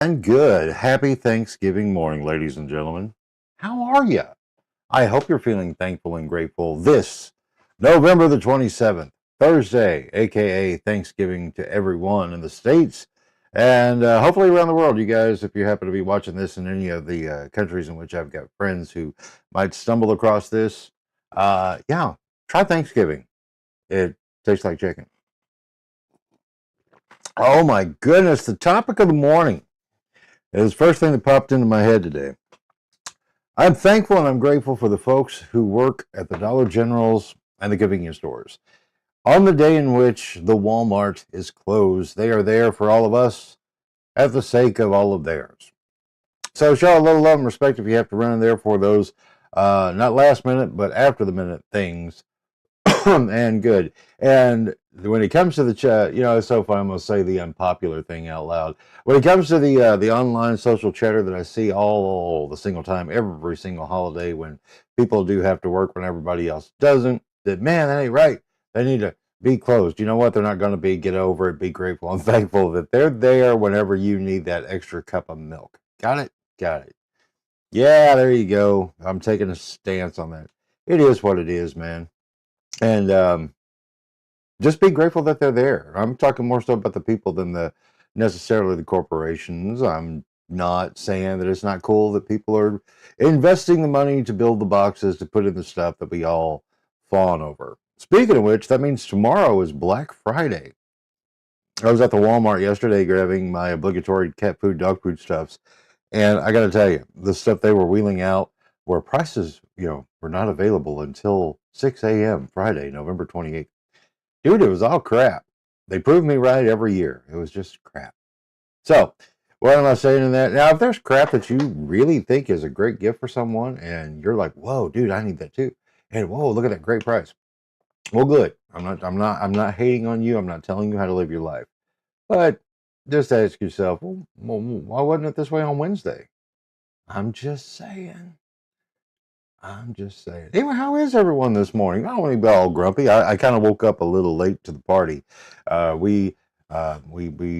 And good. Happy Thanksgiving morning, ladies and gentlemen. How are you? I hope you're feeling thankful and grateful this November the 27th, Thursday, aka Thanksgiving to everyone in the States and hopefully around the world. You guys, if you happen to be watching this in any of the countries in which I've got friends who might stumble across this, yeah, try Thanksgiving. It tastes like chicken. Oh my goodness, the topic of the morning. It was the first thing that popped into my head today. I'm thankful and I'm grateful for the folks who work at the Dollar Generals and the convenience stores. On the day in which the Walmart is closed, they are there for all of us at the sake of all of theirs. So show a little love and respect if you have to run in there for those, not last minute, but after the minute things. And good. And when it comes to the chat, it's so fun. I'm going to say the unpopular thing out loud. When it comes to the online social chatter that I see all the single time, every single holiday, when people do have to work when everybody else doesn't, that man, that ain't right. They need to be closed. You know what? They're not going to be. Get over it. Be grateful and thankful that they're there whenever you need that extra cup of milk. Got it? Got it. Yeah, there you go. I'm taking a stance on that. It is what it is, man. And just be grateful that they're there. I'm talking more so about the people than the necessarily the corporations. I'm not saying that it's not cool that people are investing the money to build the boxes to put in the stuff that we all fawn over. Speaking of which, that means tomorrow is Black Friday. I was at the Walmart yesterday grabbing my obligatory cat food, dog food stuffs, and I got to tell you, the stuff they were wheeling out where prices, were not available until 6 a.m. Friday, November 28th. Dude, it was all crap. They prove me right every year. It was just crap. So, what am I saying in that? Now, if there's crap that you really think is a great gift for someone, and you're like, "Whoa, dude, I need that too," and whoa, look at that great price. Well, good. I'm not hating on you. I'm not telling you how to live your life. But just ask yourself, well, why wasn't it this way on Wednesday? I'm just saying. I'm just saying. Anyway, how is everyone this morning? I don't want to be all grumpy. I kind of woke up a little late to the party. We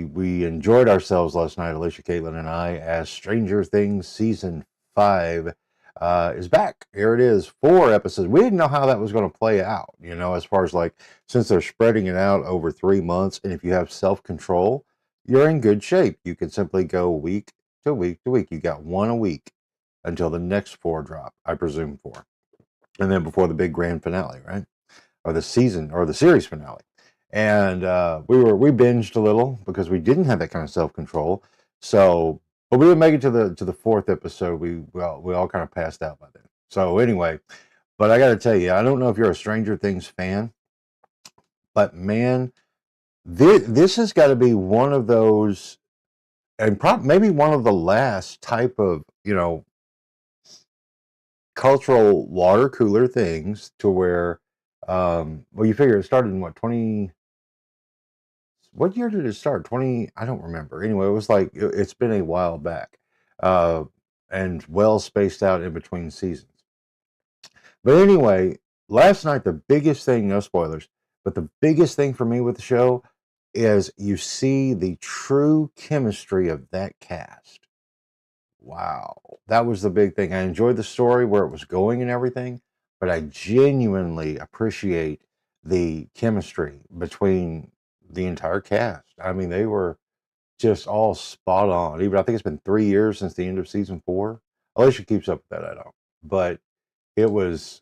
enjoyed ourselves last night, Alicia, Caitlin, and I, as Stranger Things season 5 is back. Here it is, 4 episodes. We didn't know how that was going to play out, as far as like, since they're spreading it out over 3 months, and if you have self-control, you're in good shape. You can simply go week to week to week. You got one a week until the next 4 drop, I presume 4. And then before the big grand finale, right? Or the season or the series finale. And we binged a little because we didn't have that kind of self-control. So, but we didn't make it to the 4th episode. We all kind of passed out by then. So anyway, but I got to tell you, I don't know if you're a Stranger Things fan, but man, this has got to be one of those, and maybe one of the last type of cultural water cooler things to where well, you figure it started in what year did it start? 20, I don't remember. Anyway, it was like it's been a while back. uh and well spaced out in between seasons. But anyway, last night, the biggest thing, no spoilers, but the biggest thing for me with the show is you see the true chemistry of that cast. Wow, that was the big thing. I enjoyed the story, where it was going and everything, but I genuinely appreciate the chemistry between the entire cast. I mean, they were just all spot on. Even I think it's been 3 years since the end of season 4. Alicia keeps up with that, I don't. But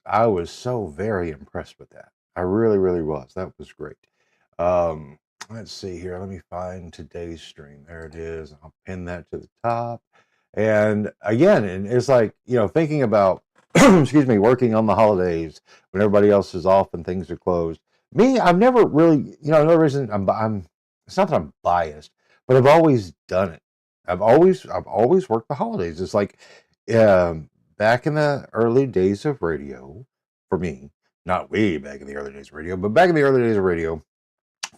I was so very impressed with that. I really, really was. That was great. Let's see here. Let me find today's stream. There it is. I'll pin that to the top. And again, and it's like, thinking about, excuse me, working on the holidays when everybody else is off and things are closed. Me, I've never really, no reason it's not that I'm biased, but I've always done it. I've always worked the holidays. It's like, back in the early days of radio, for me, not way back in the early days of radio, but back in the early days of radio,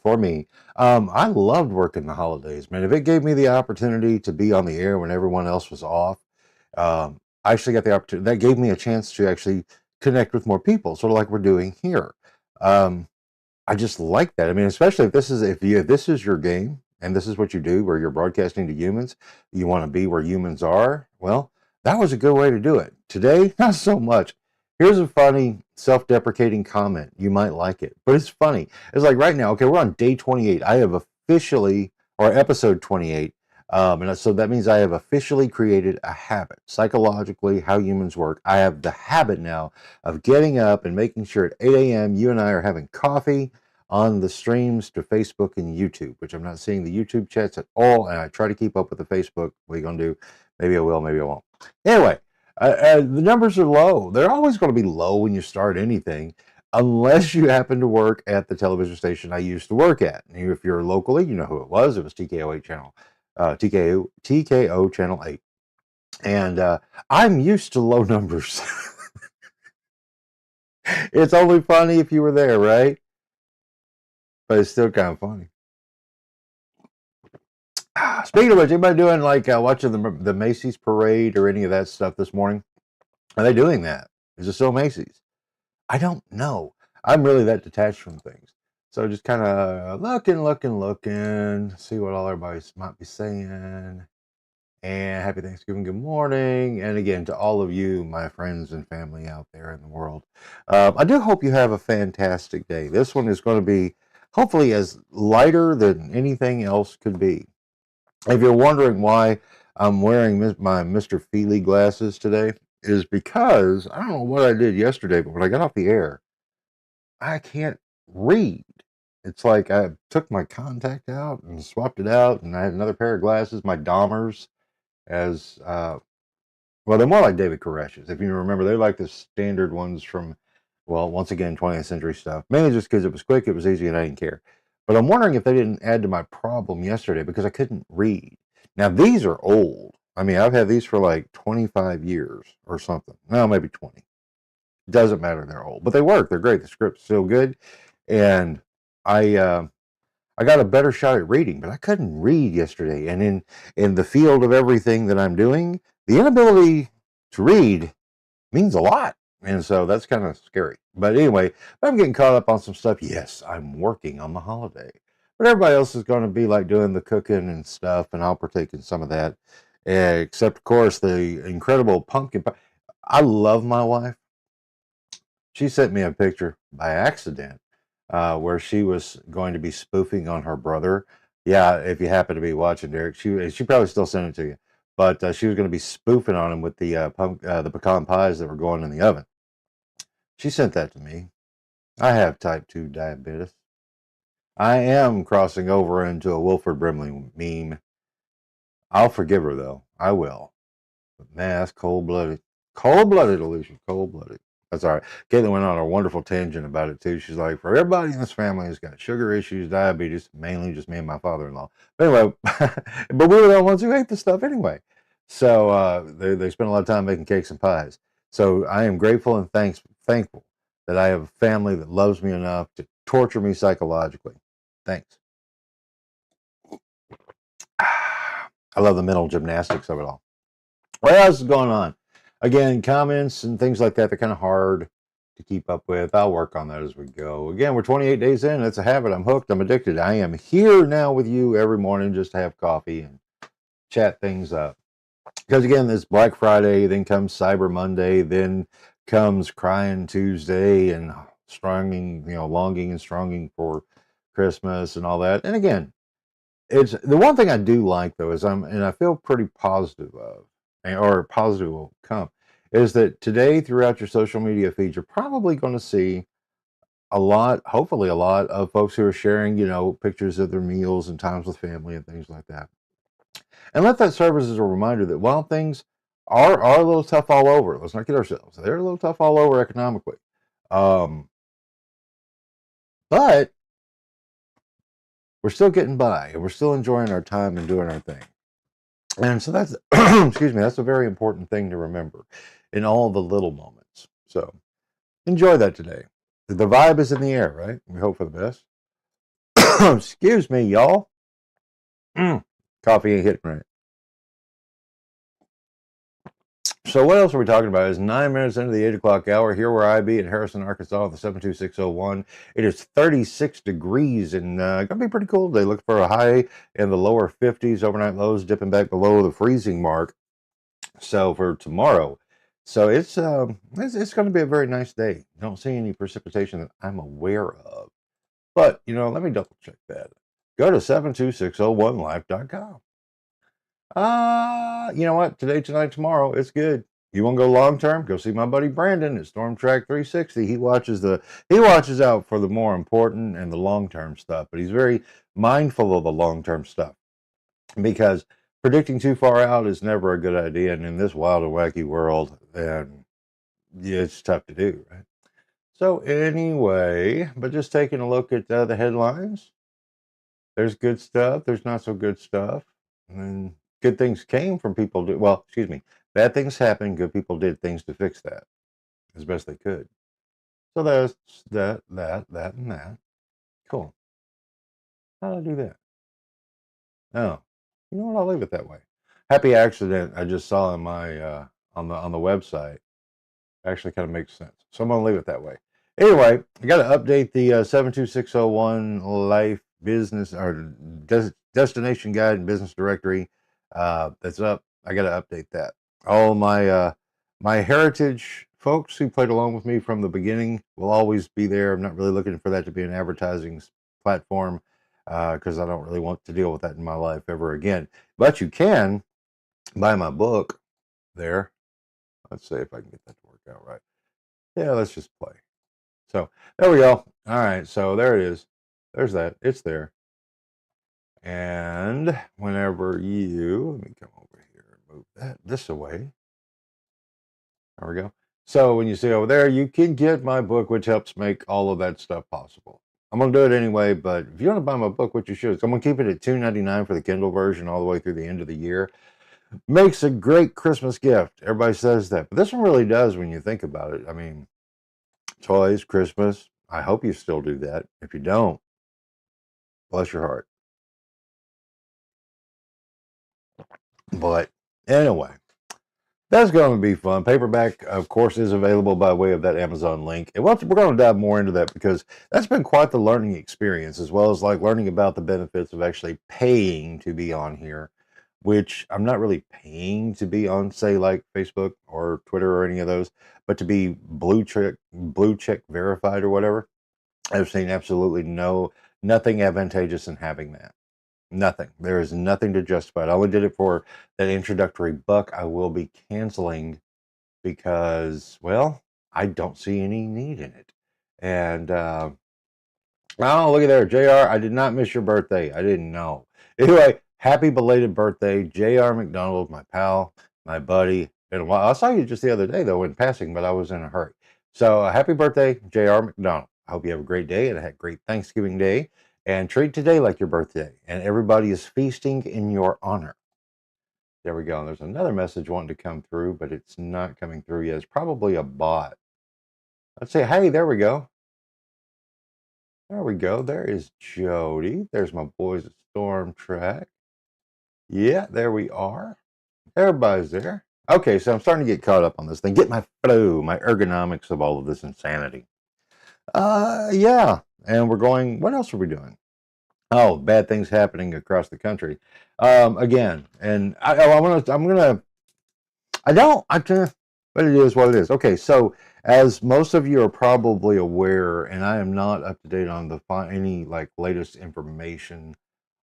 for me, I loved working the holidays, man. If it gave me the opportunity to be on the air when everyone else was off, I actually got the opportunity. That gave me a chance to actually connect with more people, sort of like we're doing here. I just like that. I mean, especially if this is your game and this is what you do where you're broadcasting to humans, you want to be where humans are, well, that was a good way to do it. Today, not so much. Here's a funny self-deprecating comment. You might like it, but it's funny. It's like right now, okay, we're on day 28. I have officially, or episode 28, and so that means I have officially created a habit. Psychologically, how humans work, I have the habit now of getting up and making sure at 8 a.m. you and I are having coffee on the streams to Facebook and YouTube, which I'm not seeing the YouTube chats at all, and I try to keep up with the Facebook. What are you going to do? Maybe I will, maybe I won't. Anyway, the numbers are low. They're always going to be low when you start anything, unless you happen to work at the television station I used to work at. And if you're locally, you know who it was. It was TKO8 channel, TKO channel 8. And I'm used to low numbers. It's only funny if you were there, right? But it's still kind of funny. Speaking of which, anybody doing like watching the Macy's parade or any of that stuff this morning? Are they doing that? Is it still Macy's? I don't know. I'm really that detached from things. So just kind of looking, see what all everybody might be saying. And happy Thanksgiving, good morning. And again, to all of you, my friends and family out there in the world, I do hope you have a fantastic day. This one is going to be hopefully as lighter than anything else could be. If you're wondering why I'm wearing my Mr. Feely glasses today, is because I don't know what I did yesterday, but when I got off the air, I can't read. It's like I took my contact out and swapped it out, and I had another pair of glasses, my Dahmers, as well, they're more like David Koresh's. If you remember, they're like the standard ones from, well, once again, 20th century stuff. Mainly just because it was quick, it was easy, and I didn't care. But I'm wondering if they didn't add to my problem yesterday because I couldn't read. Now, these are old. I mean, I've had these for like 25 years or something. No, maybe 20. Doesn't matter, they're old. But they work. They're great. The script's still good. And I I got a better shot at reading, but I couldn't read yesterday. And in the field of everything that I'm doing, the inability to read means a lot. And so that's kind of scary. But anyway, I'm getting caught up on some stuff. Yes, I'm working on the holiday. But everybody else is going to be like doing the cooking and stuff, and I'll partake in some of that. Except, of course, the incredible pumpkin pie. I love my wife. She sent me a picture by accident where she was going to be spoofing on her brother. Yeah, if you happen to be watching, Derek, she probably still sent it to you, but she was going to be spoofing on him with the pecan pies that were going in the oven. She sent that to me. I have type 2 diabetes. I am crossing over into a Wilford Brimley meme. I'll forgive her though. I will. But man, that's cold blooded. Cold blooded, Alicia. Cold blooded. That's all right. Caitlin went on a wonderful tangent about it too. She's like, for everybody in this family who's got sugar issues, diabetes, mainly just me and my father-in-law. But anyway, but we were the ones who ate the stuff anyway. So they spent a lot of time making cakes and pies. So I am grateful and thankful that I have a family that loves me enough to torture me psychologically. Thanks. I love the mental gymnastics of it all. What else is going on? Again, comments and things like that, they're kind of hard to keep up with. I'll work on that as we go. Again, we're 28 days in. It's a habit. I'm hooked. I'm addicted. I am here now with you every morning just to have coffee and chat things up. Because again, this Black Friday, then comes Cyber Monday, then comes Crying Tuesday and longing and stronging for Christmas and all that. And again, it's the one thing I do like though is I feel pretty positive of, or positive will come, is that today throughout your social media feed, you're probably going to see a lot, hopefully a lot of folks who are sharing, pictures of their meals and times with family and things like that. And let that serve as a reminder that while things are a little tough all over, let's not kid ourselves. They're a little tough all over economically. But we're still getting by and we're still enjoying our time and doing our thing. And so that's, excuse me, that's a very important thing to remember in all the little moments. So enjoy that today. The vibe is in the air, right? We hope for the best. Excuse me, y'all. Coffee ain't hitting right. So what else are we talking about? It's 9 minutes into the 8 o'clock hour here where I be in Harrison, Arkansas, the 72601. It is 36 degrees and gonna be pretty cool today. Look for a high in the lower 50s, overnight lows dipping back below the freezing mark. So for tomorrow, so it's going to be a very nice day. Don't see any precipitation that I'm aware of, but let me double check that. Go to 72601life.com. You know what? Today, tonight, tomorrow, it's good. You want to go long term? Go see my buddy Brandon at Storm Track 360. He watches out for the more important and the long term stuff, but he's very mindful of the long term stuff because predicting too far out is never a good idea. And in this wild and wacky world, and yeah, it's tough to do, right? So anyway, but just taking a look at the headlines. There's good stuff. There's not so good stuff. And good things came from people. Well, excuse me. Bad things happened. Good people did things to fix that as best they could. So there's that, and that. Cool. How did I do that? Oh, you know what? I'll leave it that way. Happy accident. I just saw in my on the website. Actually, kind of makes sense. So I'm gonna leave it that way. Anyway, I got to update the 72601 Life Business or Destination Guide and Business Directory. That's up. I got to update that. All my heritage folks who played along with me from the beginning will always be there. I'm not really looking for that to be an advertising platform because I don't really want to deal with that in my life ever again. But you can buy my book there. Let's see if I can get that to work out right. Yeah, let's just play. So there we go. All right, so there it is. There's that. It's there. And whenever let me come over here and move that this away. There we go. So when you see over there, you can get my book, which helps make all of that stuff possible. I'm gonna do it anyway, but if you want to buy my book, what you should is I'm gonna keep it at $2.99 for the Kindle version all the way through the end of the year. Makes a great Christmas gift. Everybody says that, but this one really does when you think about it. I mean, toys, Christmas. I hope you still do that. If you don't, bless your heart. But anyway, that's going to be fun. Paperback, of course, is available by way of that Amazon link. And we're going to dive more into that because that's been quite the learning experience, as well as like learning about the benefits of actually paying to be on here, which I'm not really paying to be on, say, like Facebook or Twitter or any of those, but to be blue check verified or whatever. I've seen absolutely nothing advantageous in having that. Nothing. There is nothing to justify it. I only did it for that introductory buck. I will be canceling because, well, I don't see any need in it. And oh, look at there, JR. I did not miss your birthday. I didn't know. Anyway, happy belated birthday, JR McDonald, my pal, my buddy. Been a while. I saw you just the other day though in passing, but I was in a hurry. So happy birthday, JR McDonald. I hope you have a great day and a great Thanksgiving day. And treat today like your birthday. And everybody is feasting in your honor. There we go. And there's another message wanting to come through, but it's not coming through yet. It's probably a bot. Let's say, hey, there we go. There we go. There is Jody. There's my boys at Storm Track. Yeah, there we are. Everybody's there. Okay, so I'm starting to get caught up on this thing. Get my flow, my ergonomics of all of this insanity. Yeah. And we're going, what else are we doing? Oh, bad things happening across the country. Again, and I don't, but it is what it is. Okay, so as most of you are probably aware, and I am not up to date on any like latest information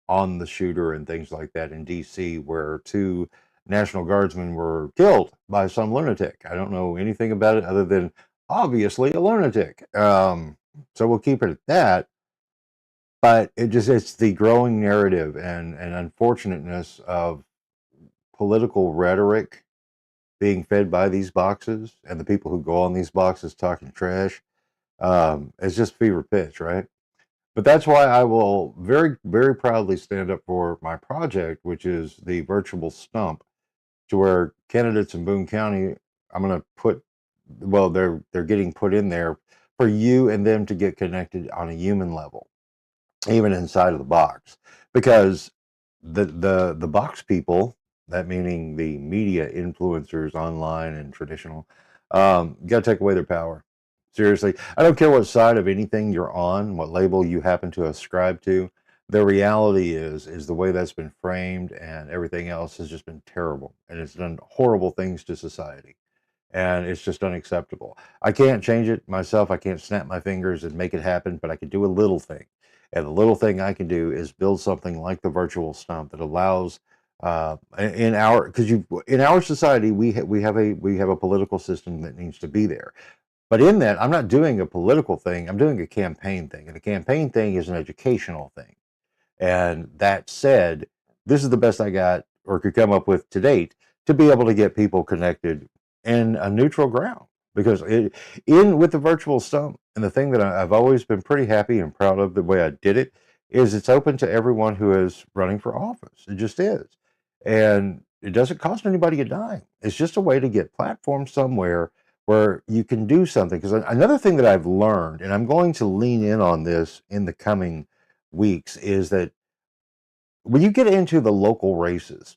on the shooter and things like that in DC, where two National Guardsmen were killed by some lunatic. I don't know anything about it other than obviously a lunatic. So we'll keep it at that. But it's the growing narrative and unfortunateness of political rhetoric being fed by these boxes and the people who go on these boxes talking trash. It's just fever pitch, right? But that's why I will very, very proudly stand up for my project, which is the virtual stump, to where candidates in Boone County, I'm going to put, well, they're getting put in there for you and them to get connected on a human level, even inside of the box, because the box people that meaning the media influencers online and traditional, you got to take away their power. Seriously, I don't care what side of anything you're on, what label you happen to ascribe to. The reality is the way that's been framed, and everything else has just been terrible, and it's done horrible things to society, and it's just unacceptable. I can't change it myself. I can't snap my fingers and make it happen, but I can do a little thing. And the little thing I can do is build something like the virtual stump that allows in our because you in our society we have a political system that needs to be there. But in that, I'm not doing a political thing. I'm doing a campaign thing, and a campaign thing is an educational thing. And that said, this is the best I got or could come up with to date to be able to get people connected in a neutral ground. Because in with the virtual stump, and the thing that I've always been pretty happy and proud of the way I did it is it's open to everyone who is running for office. It just is. And it doesn't cost anybody a dime. It's just a way to get platforms somewhere where you can do something. Because another thing that I've learned, and I'm going to lean in on this in the coming weeks, is that when you get into the local races,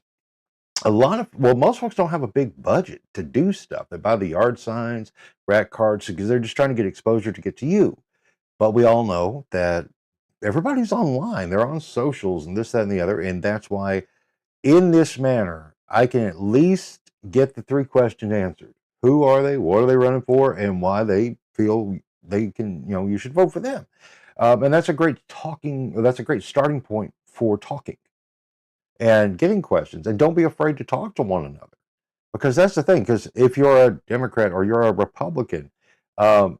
most folks don't have a big budget to do stuff. They buy the yard signs, rack cards, because they're just trying to get exposure to get to you. But we all know that everybody's online. They're on socials and this, that, and the other. And that's why, in this manner, I can at least get the three questions answered. Who are they? What are they running for? And why they feel they can, you should vote for them. And that's a great starting point for talking and getting questions. And don't be afraid to talk to one another, because that's the thing. Because if you're a Democrat or you're a Republican,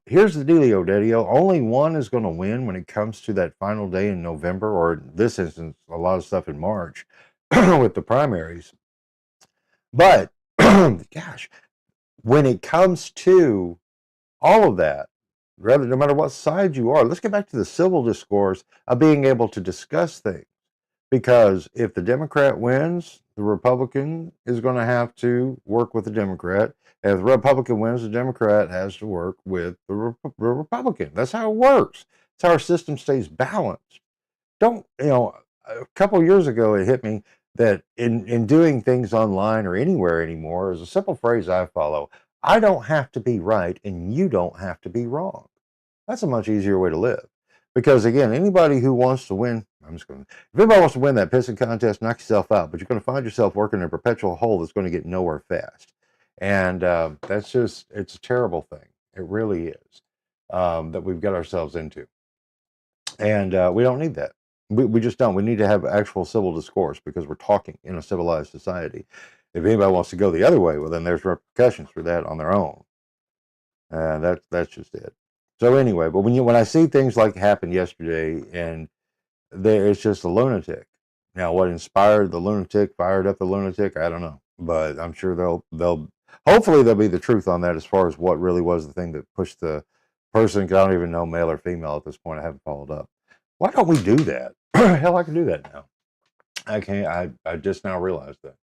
here's the dealio, Daddio. Only one is going to win when it comes to that final day in November, or in this instance, a lot of stuff in March with the primaries. But gosh, when it comes to all of that, rather, no matter what side you are, let's get back to the civil discourse of being able to discuss things. Because if the Democrat wins, the Republican is going to have to work with the Democrat. And if the Republican wins, the Democrat has to work with the Republican. That's how it works. That's how our system stays balanced. Don't, a couple of years ago, it hit me that in doing things online or anywhere anymore, is a simple phrase I follow: I don't have to be right, and you don't have to be wrong. That's a much easier way to live. Because again, anybody who wants to win, if anybody wants to win that pissing contest, knock yourself out. But you're going to find yourself working in a perpetual hole that's going to get nowhere fast. And it's a terrible thing. It really is, that we've got ourselves into. And we don't need that. We just don't. We need to have actual civil discourse, because we're talking in a civilized society. If anybody wants to go the other way, well, then there's repercussions for that on their own. And that's just it. So anyway, but when I see things like happened yesterday, and it's just a lunatic. Now, what inspired the lunatic, fired up the lunatic, I don't know, but I'm sure they'll hopefully there'll be the truth on that as far as what really was the thing that pushed the person. 'Cause I don't even know, male or female at this point. I haven't followed up. Why don't we do that? Hell, I can do that now. I can't. I just now realized that.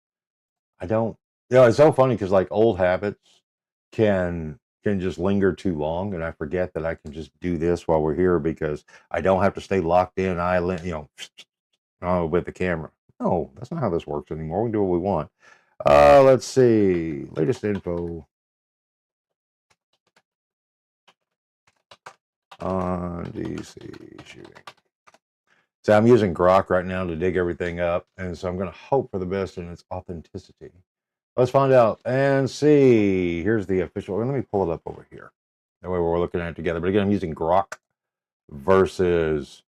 I don't. It's so funny because like old habits can just linger too long, and I forget that I can just do this while we're here, because I don't have to stay locked in island, with the camera. No, that's not how this works anymore. We can do what we want. Let's see. Latest info on DC shooting. So I'm using Grok right now to dig everything up, and so I'm going to hope for the best in its authenticity. Let's find out and see. Here's the official. Let me pull it up over here. That way we're looking at it together. But again, I'm using Grok versus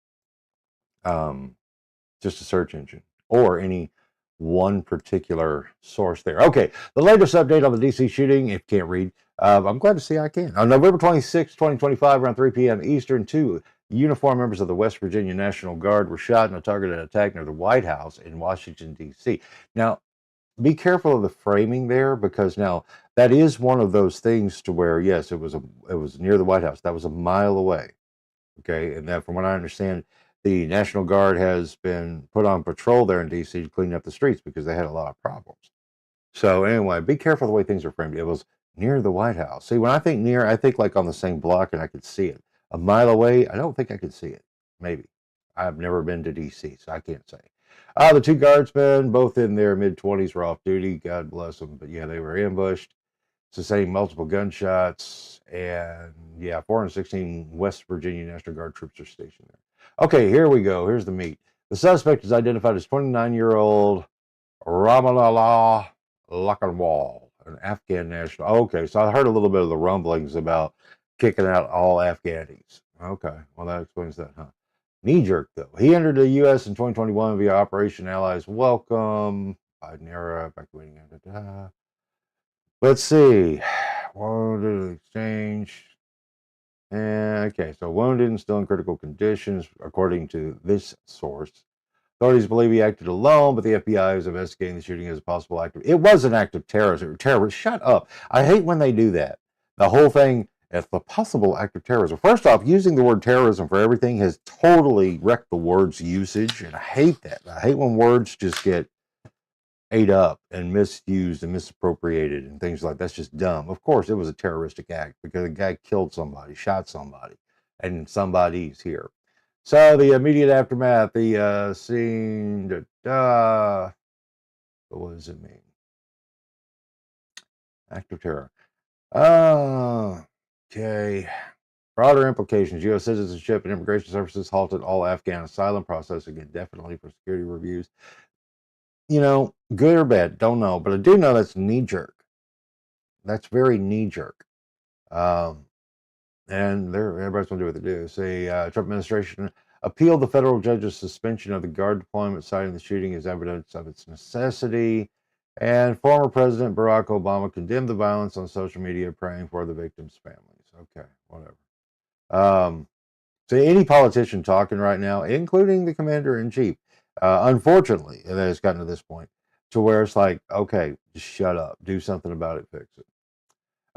just a search engine or any one particular source there. Okay, the latest update on the DC shooting. If you can't read, I'm glad to see I can. On November 26, 2025, around 3 p.m. Eastern, two uniformed members of the West Virginia National Guard were shot in a targeted attack near the White House in Washington, D.C. Now, be careful of the framing there, because now that is one of those things to where, yes, it was near the White House. That was a mile away. Okay, and that, from what I understand, the National Guard has been put on patrol there in DC to clean up the streets because they had a lot of problems. So anyway, be careful the way things are framed. It was near the White House. See, when I think near, I think like on the same block and I could see it. A mile away, I don't think I could see it. Maybe. I've never been to DC, so I can't say. The two guardsmen, both in their mid-20s, were off duty. God bless them. But yeah, they were ambushed, sustaining multiple gunshots. And yeah, 416 West Virginia National Guard troops are stationed there. Okay, here we go. Here's the meat. The suspect is identified as 29-year-old Ramallah Lakanwal, an Afghan national. Okay, so I heard a little bit of the rumblings about kicking out all Afghanis. Okay, well, that explains that, huh? Knee jerk, though. He entered the U.S. in 2021 via Operation Allies Welcome. Biden era, evacuating. Let's see. Wounded exchange. Okay, so wounded and still in critical conditions, according to this source. Authorities believe he acted alone, but the FBI is investigating the shooting as a possible act of. It was an act of terrorism. Shut up. I hate when they do that. The whole thing as the possible act of terrorism. First off, using the word terrorism for everything has totally wrecked the word's usage, and I hate that. I hate when words just get ate up and misused and misappropriated and things like that. That's just dumb. Of course, it was a terroristic act because the guy killed somebody, shot somebody, and somebody's here. So the immediate aftermath, the scene, what does it mean? Act of terror. Okay. Broader implications. U.S. Citizenship and Immigration Services halted all Afghan asylum processing indefinitely for security reviews. You know, good or bad, don't know, but I do know that's knee jerk. That's very knee jerk. And everybody's going to do what they do. Say, Trump administration appealed the federal judge's suspension of the guard deployment, citing the shooting as evidence of its necessity. And former President Barack Obama condemned the violence on social media, praying for the victims' families. Okay, whatever. So any politician talking right now, including the commander-in-chief, unfortunately, it has gotten to this point to where it's like, okay, just shut up, do something about it, fix it.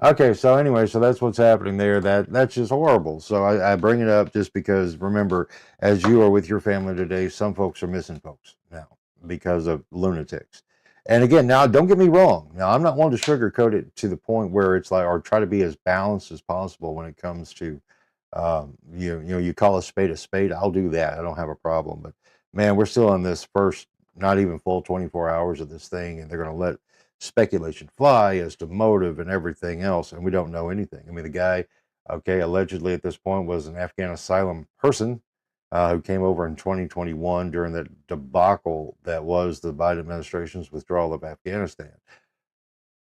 Okay, so anyway, so that's what's happening there. That's just horrible. So I bring it up just because, remember, as you are with your family today, some folks are missing folks now because of lunatics. And again, now don't get me wrong. Now I'm not one to sugarcoat it to the point where it's like, or try to be as balanced as possible when it comes to, you call a spade. I'll do that. I don't have a problem. But man, we're still in this first, not even full 24 hours of this thing, and they're going to let speculation fly as to motive and everything else, and we don't know anything. I mean, the guy, okay, allegedly at this point was an Afghan asylum person who came over in 2021 during that debacle that was the Biden administration's withdrawal of Afghanistan.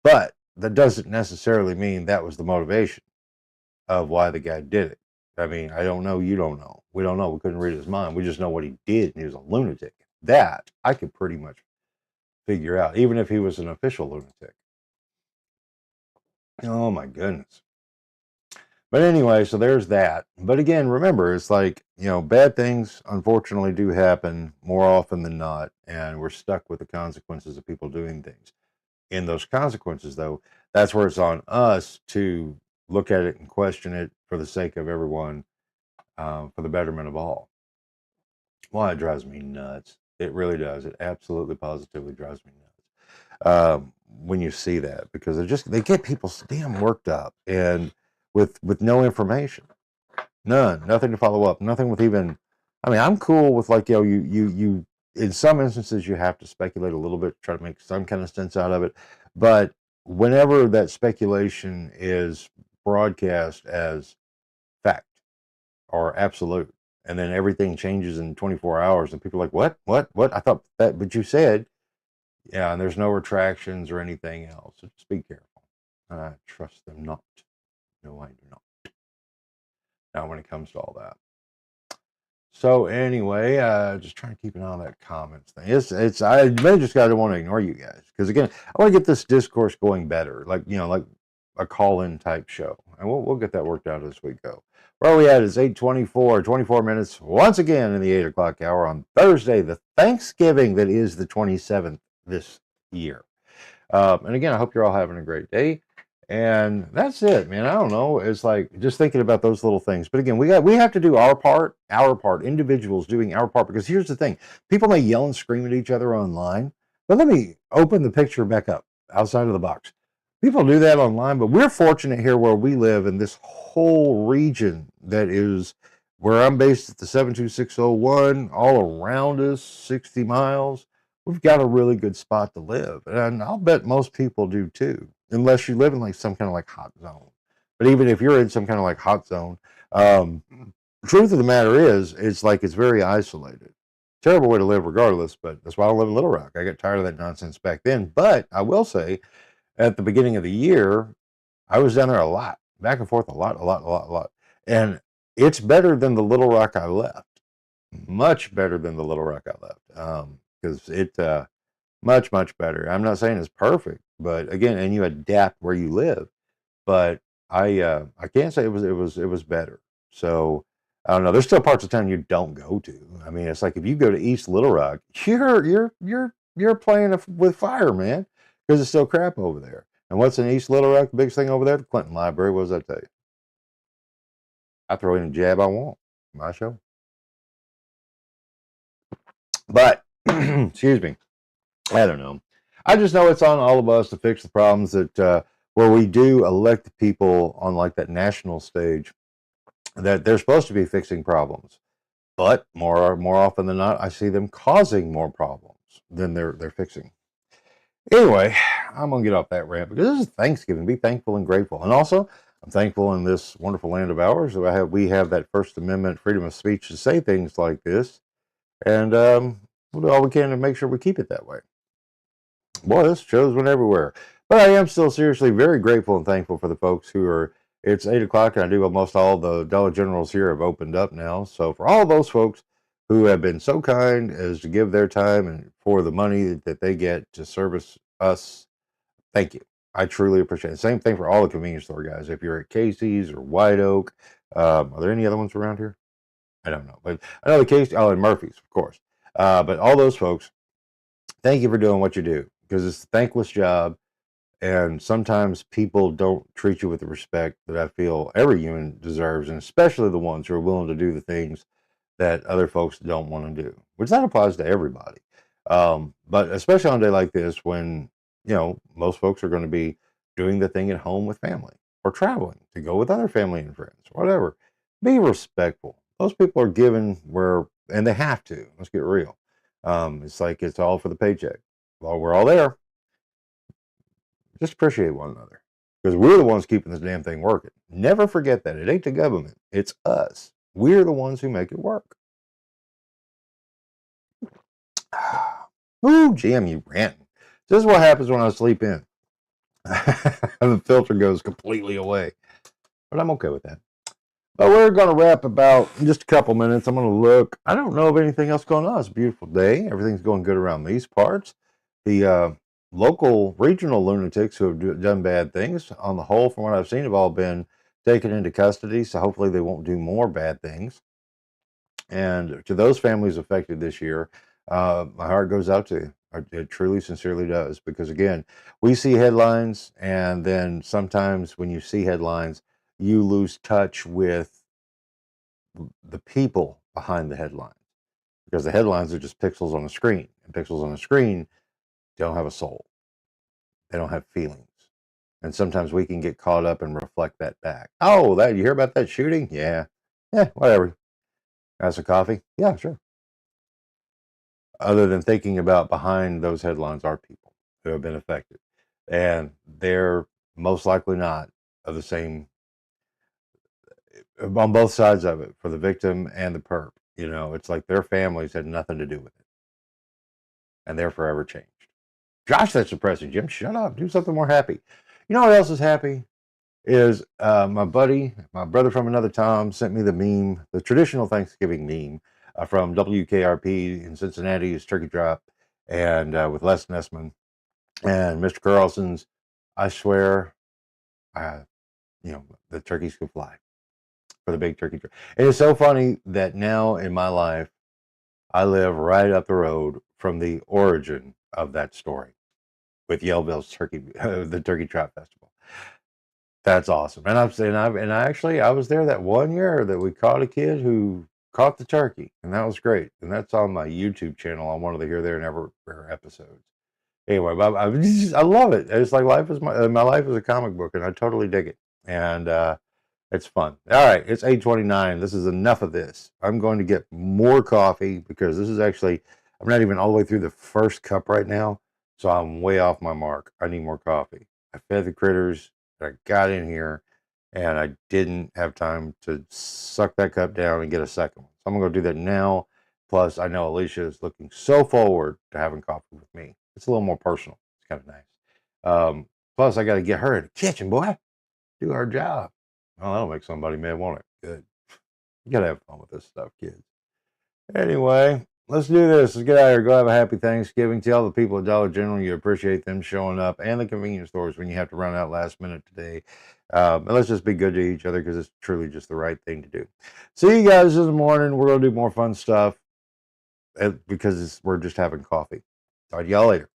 But that doesn't necessarily mean that was the motivation of why the guy did it. I mean, I don't know. You don't know. We don't know. We couldn't read his mind. We just know what he did, and he was a lunatic. That I could pretty much figure out, even if he was an official lunatic. Oh my goodness. But anyway, so there's that. But again, remember, it's like, bad things unfortunately do happen more often than not, and we're stuck with the consequences of people doing things. In those consequences, though, that's where it's on us to look at it and question it for the sake of everyone, for the betterment of all. Well, it drives me nuts. It really does. It absolutely positively drives me nuts. When you see that, because they get people damn worked up, and with no information, nothing to follow up, nothing with even. I mean, I'm cool with, like, you in some instances you have to speculate a little bit, try to make some kind of sense out of it, but whenever that speculation is broadcast as fact or absolute, and then everything changes in 24 hours, and people are like, what? I thought that, but you said. Yeah, and there's no retractions or anything else. So just be careful. I trust them not. No, I do not. Now, when it comes to all that. So anyway, just trying to keep an eye on that comments thing. I just don't want to ignore you guys, because again, I want to get this discourse going better, like a call-in type show, and we'll get that worked out as we go. Where we at is 8:24, 24 minutes once again in the 8 o'clock hour on Thursday, the Thanksgiving that is the 27th this year. And again, I hope you're all having a great day. And that's it, man. I don't know. It's like just thinking about those little things. But again, we have to do our part, individuals doing our part, because here's the thing. People may yell and scream at each other online, but let me open the picture back up outside of the box. People do that online, but we're fortunate here where we live in this whole region that is where I'm based at the 72601, all around us, 60 miles, we've got a really good spot to live. And I'll bet most people do too, unless you live in like some kind of like hot zone. But even if you're in some kind of like hot zone, um, truth of the matter is, it's like it's very isolated. Terrible way to live regardless, but that's why I live in Little Rock. I got tired of that nonsense back then. But I will say, at the beginning of the year, I was down there a lot, back and forth a lot, a lot, a lot, a lot. And it's better than the Little Rock I left. Much better than the Little Rock I left. Because much, much better. I'm not saying it's perfect, but again, and you adapt where you live. But I can't say it was better. So I don't know. There's still parts of town you don't go to. I mean, it's like if you go to East Little Rock, you're playing with fire, man, because it's still crap over there. And what's in East Little Rock? The biggest thing over there, the Clinton Library. What does that tell you? I throw in a jab I want. My show. But excuse me. I don't know. I just know it's on all of us to fix the problems that where we do elect people on like that national stage that they're supposed to be fixing problems. But more often than not, I see them causing more problems than they're fixing. Anyway, I'm gonna get off that rant because this is Thanksgiving. Be thankful and grateful, and also I'm thankful in this wonderful land of ours that we have that First Amendment freedom of speech to say things like this, and we'll do all we can to make sure we keep it that way. Boy, this shows went everywhere. But I am still seriously very grateful and thankful for the folks who are. It's 8 o'clock, and I do almost all the Dollar Generals here have opened up now. So for all those folks who have been so kind as to give their time and for the money that they get to service us, thank you. I truly appreciate it. Same thing for all the convenience store guys. If you're at Casey's or White Oak, are there any other ones around here? I don't know, but I know the Casey. Oh, and Murphy's, of course. But all those folks, thank you for doing what you do because it's a thankless job. And sometimes people don't treat you with the respect that I feel every human deserves, and especially the ones who are willing to do the things that other folks don't want to do, which that applies to everybody. But especially on a day like this, when most folks are going to be doing the thing at home with family or traveling to go with other family and friends, whatever. Be respectful. Those people are given and they have to. Let's get real. It's like it's all for the paycheck. Well, we're all there. Just appreciate one another because we're the ones keeping this damn thing working. Never forget that. It ain't the government, it's us. We're the ones who make it work. Ooh, Jim, you ranting. This is what happens when I sleep in. The filter goes completely away. But I'm okay with that. But we're going to wrap about in just a couple minutes. I'm going to look. I don't know of anything else going on. It's a beautiful day. Everything's going good around these parts. The local regional lunatics who have done bad things, on the whole, from what I've seen, have all been taken into custody. So hopefully they won't do more bad things. And to those families affected this year, my heart goes out to you. It truly, sincerely does. Because again, we see headlines, and then sometimes when you see headlines, you lose touch with the people behind the headlines. Because the headlines are just pixels on a screen. And pixels on a screen don't have a soul. They don't have feelings. And sometimes we can get caught up and reflect that back. Oh, you hear about that shooting? Yeah. Yeah, whatever. Got some coffee? Yeah, sure. Other than thinking about behind those headlines are people who have been affected. And they're most likely not of the same, on both sides of it, for the victim and the perp. It's like their families had nothing to do with it. And they're forever changed. Gosh, that's depressing, Jim. Shut up. Do something more happy. You know what else is happy? Is my brother from another Tom, sent me the meme, the traditional Thanksgiving meme from WKRP in Cincinnati's Turkey Drop, and with Les Nessman and Mr. Carlson's. I swear, the turkeys could fly for the big turkey drop. And it's so funny that now in my life, I live right up the road from the origin of that story with Yellville's the Turkey Trot Festival. That's awesome. And I was there that one year that we caught a kid who caught the turkey, and that was great. And that's on my YouTube channel on one of the Here, There, Never episodes. Anyway, I love it. It's like my life is a comic book, and I totally dig it. And It's fun. All right, it's 8:29. This is enough of this. I'm going to get more coffee because this is actually, I'm not even all the way through the first cup right now, so I'm way off my mark. I need more coffee. I fed the critters. I got in here, and I didn't have time to suck that cup down and get a second one. So I'm going to go do that now. Plus, I know Alicia is looking so forward to having coffee with me. It's a little more personal. It's kind of nice. Plus, I got to get her in the kitchen, boy. Do our job. Oh, that'll make somebody mad, won't it? Good. You gotta have fun with this stuff, kids. Anyway, let's do this. Let's get out of here. Go have a happy Thanksgiving. Tell the people at Dollar General you appreciate them showing up and the convenience stores when you have to run out last minute today. And let's just be good to each other because it's truly just the right thing to do. See you guys in the morning. We're going to do more fun stuff because we're just having coffee. Talk to y'all later.